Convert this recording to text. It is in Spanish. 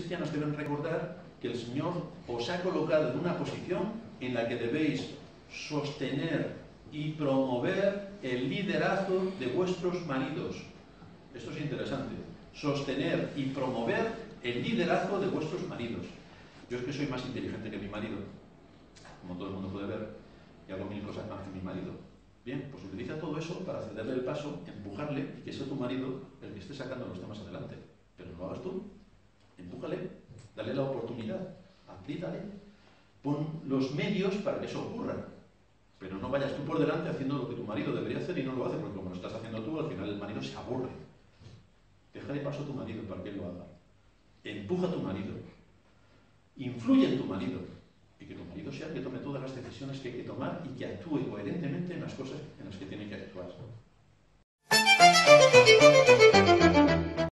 cristianos deben recordar que el Señor os ha colocado en una posición en la que debéis sostener y promover el liderazgo de vuestros maridos. Esto es interesante. Sostener y promover el liderazgo de vuestros maridos. Yo es que soy más inteligente que mi marido, como todo el mundo puede ver, y hago 1000 cosas más que mi marido. Bien, pues utiliza todo eso para cederle el paso, empujarle y que sea tu marido el que esté sacando los temas adelante. Pero no lo hagas tú. Empújale, dale la oportunidad, aplícale, pon los medios para que eso ocurra. Pero no vayas tú por delante haciendo lo que tu marido debería hacer y no lo hace, porque como lo estás haciendo tú, al final el marido se aburre. Déjale paso a tu marido para que él lo haga. Empuja a tu marido. Influye en tu marido. Y que tu marido sea el que tome todas las decisiones que hay que tomar y que actúe coherentemente en las cosas en las que tiene que actuar.